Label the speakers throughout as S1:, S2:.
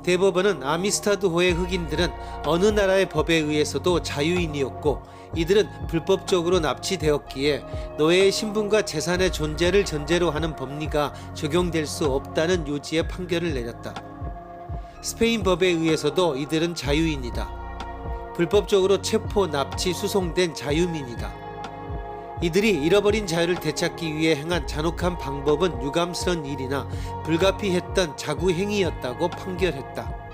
S1: 대법원은 아미스타드호의 흑인들은 어느 나라의 법에 의해서도 자유인이었고 이들은 불법적으로 납치되었기에 노예의 신분과 재산의 존재를 전제로 하는 법리가 적용될 수 없다는 요지의 판결을 내렸다. 스페인 법에 의해서도 이들은 자유인이다. 불법적으로 체포, 납치, 수송된 자유민이다. 이들이 잃어버린 자유를 되찾기 위해 행한 잔혹한 방법은 유감스런 일이나 불가피했던 자구 행위였다고 판결했다.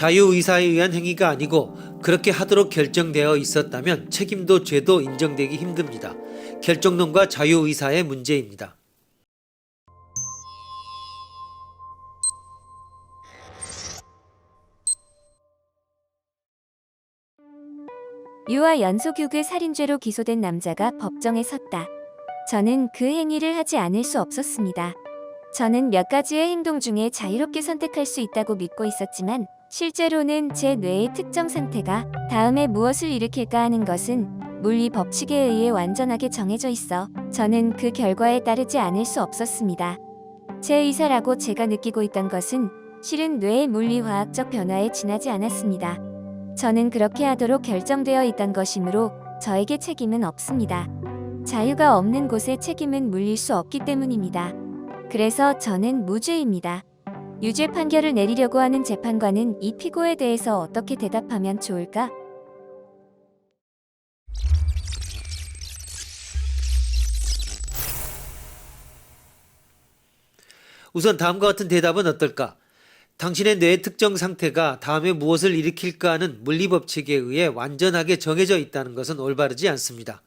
S1: 자유의사에 의한 행위가 아니고 그렇게 하도록 결정되어 있었다면 책임도 죄도 인정되기 힘듭니다. 결정론과 자유의사의 문제입니다.
S2: 유아 연소교구 살인죄로 기소된 남자가 법정에 섰다. 저는 그 행위를 하지 않을 수 없었습니다. 저는 몇 가지의 행동 중에 자유롭게 선택할 수 있다고 믿고 있었지만 실제로는 제 뇌의 특정 상태가 다음에 무엇을 일으킬까 하는 것은 물리 법칙에 의해 완전하게 정해져 있어 저는 그 결과에 따르지 않을 수 없었습니다. 제 의사라고 제가 느끼고 있던 것은 실은 뇌의 물리화학적 변화에 지나지 않았습니다. 저는 그렇게 하도록 결정되어 있던 것이므로 저에게 책임은 없습니다. 자유가 없는 곳에 책임은 물릴 수 없기 때문입니다. 그래서 저는 무죄입니다. 유죄 판결을 내리려고 하는 재판관은 이 피고에 대해서 어떻게 대답하면 좋을까?
S1: 우선 다음과 같은 대답은 어떨까? 당신의 뇌의 특정 상태가 다음에 무엇을 일으킬까 하는 물리법칙에 의해 완전하게 정해져 있다는 것은 올바르지 않습니다.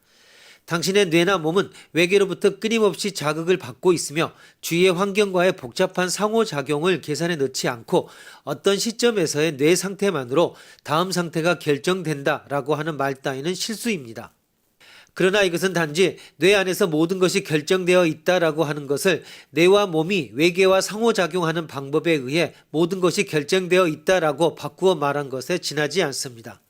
S1: 당신의 뇌나 몸은 외계로부터 끊임없이 자극을 받고 있으며 주위의 환경과의 복잡한 상호작용을 계산해 넣지 않고 어떤 시점에서의 뇌 상태만으로 다음 상태가 결정된다라고 하는 말 따위는 실수입니다. 그러나 이것은 단지 뇌 안에서 모든 것이 결정되어 있다라고 하는 것을 뇌와 몸이 외계와 상호작용하는 방법에 의해 모든 것이 결정되어 있다라고 바꾸어 말한 것에 지나지 않습니다.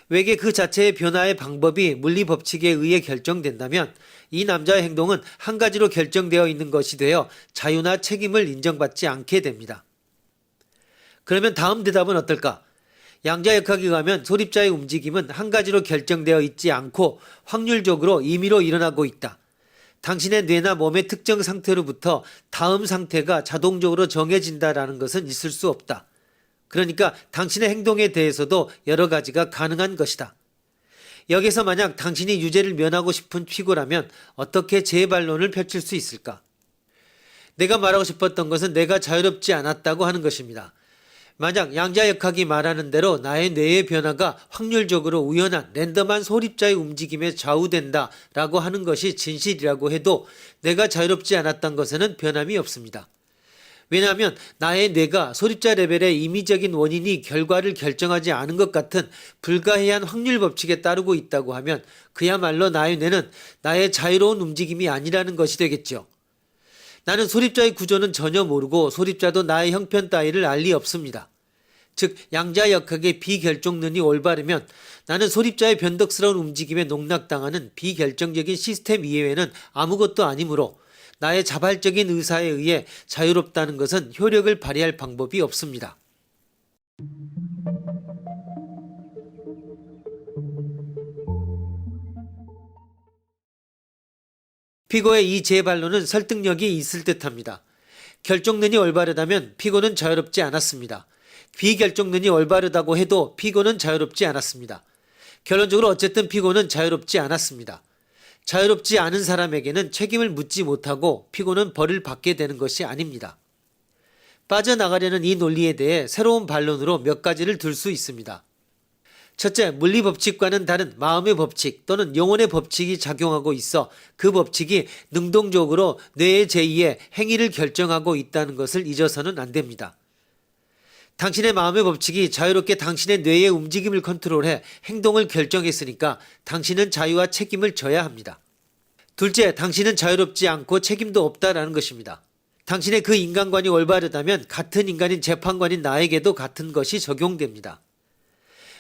S1: 외계 그 자체의 변화의 방법이 물리법칙에 의해 결정된다면 이 남자의 행동은 한 가지로 결정되어 있는 것이 되어 자유나 책임을 인정받지 않게 됩니다. 그러면 다음 대답은 어떨까? 양자역학에 의하면 소립자의 움직임은 한 가지로 결정되어 있지 않고 확률적으로 임의로 일어나고 있다. 당신의 뇌나 몸의 특정 상태로부터 다음 상태가 자동적으로 정해진다라는 것은 있을 수 없다. 그러니까 당신의 행동에 대해서도 여러 가지가 가능한 것이다. 여기서 만약 당신이 유죄를 면하고 싶은 피고라면 어떻게 재반론을 펼칠 수 있을까? 내가 말하고 싶었던 것은 내가 자유롭지 않았다고 하는 것입니다. 만약 양자역학이 말하는 대로 나의 뇌의 변화가 확률적으로 우연한 랜덤한 소립자의 움직임에 좌우된다 라고 하는 것이 진실이라고 해도 내가 자유롭지 않았던 것에는 변함이 없습니다. 왜냐하면 나의 뇌가 소립자 레벨의 임의적인 원인이 결과를 결정하지 않은 것 같은 불가해한 확률 법칙에 따르고 있다고 하면 그야말로 나의 뇌는 나의 자유로운 움직임이 아니라는 것이 되겠죠. 나는 소립자의 구조는 전혀 모르고 소립자도 나의 형편 따위를 알 리 없습니다. 즉 양자역학의 비결정론이 올바르면 나는 소립자의 변덕스러운 움직임에 농락당하는 비결정적인 시스템 이외에는 아무것도 아니므로 나의 자발적인 의사에 의해 자유롭다는 것은 효력을 발휘할 방법이 없습니다. 피고의 이 재반론은 설득력이 있을 듯합니다. 결정론이 올바르다면 피고는 자유롭지 않았습니다. 비결정론이 올바르다고 해도 피고는 자유롭지 않았습니다. 결론적으로 어쨌든 피고는 자유롭지 않았습니다. 자유롭지 않은 사람에게는 책임을 묻지 못하고 피고는 벌을 받게 되는 것이 아닙니다. 빠져나가려는 이 논리에 대해 새로운 반론으로 몇 가지를 들 수 있습니다. 첫째, 물리법칙과는 다른 마음의 법칙 또는 영혼의 법칙이 작용하고 있어 그 법칙이 능동적으로 뇌의 제2의 행위를 결정하고 있다는 것을 잊어서는 안 됩니다. 당신의 마음의 법칙이 자유롭게 당신의 뇌의 움직임을 컨트롤해 행동을 결정했으니까 당신은 자유와 책임을 져야 합니다. 둘째, 당신은 자유롭지 않고 책임도 없다라는 것입니다. 당신의 그 인간관이 올바르다면 같은 인간인 재판관인 나에게도 같은 것이 적용됩니다.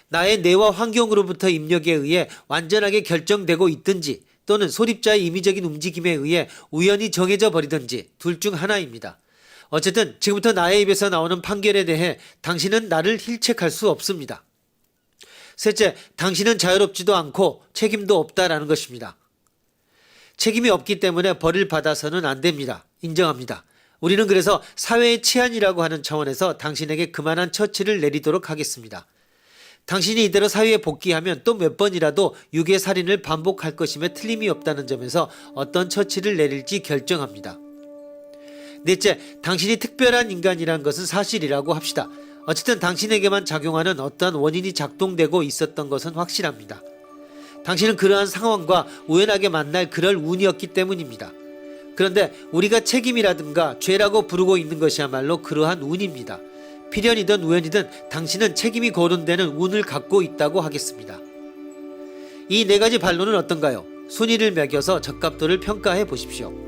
S1: 나의 뇌와 환경으로부터 입력에 의해 완전하게 결정되고 있든지 또는 소립자의 임의적인 움직임에 의해 우연히 정해져 버리든지 둘 중 하나입니다. 어쨌든 지금부터 나의 입에서 나오는 판결에 대해 당신은 나를 힐책할 수 없습니다. 셋째, 당신은 자유롭지도 않고 책임도 없다라는 것입니다. 책임이 없기 때문에 벌을 받아서는 안 됩니다. 인정합니다. 우리는 그래서 사회의 치안이라고 하는 차원에서 당신에게 그만한 처치를 내리도록 하겠습니다. 당신이 이대로 사회에 복귀하면 또 몇 번이라도 유괴 살인을 반복할 것임에 틀림이 없다는 점에서 어떤 처치를 내릴지 결정합니다. 넷째, 당신이 특별한 인간이란 것은 사실이라고 합시다. 어쨌든 당신에게만 작용하는 어떠한 원인이 작동되고 있었던 것은 확실합니다. 당신은 그러한 상황과 우연하게 만날 그럴 운이었기 때문입니다. 그런데 우리가 책임이라든가 죄라고 부르고 있는 것이야말로 그러한 운입니다. 필연이든 우연이든 당신은 책임이 거론되는 운을 갖고 있다고 하겠습니다. 이 네 가지 반론은 어떤가요? 순위를 매겨서 적합도를 평가해 보십시오.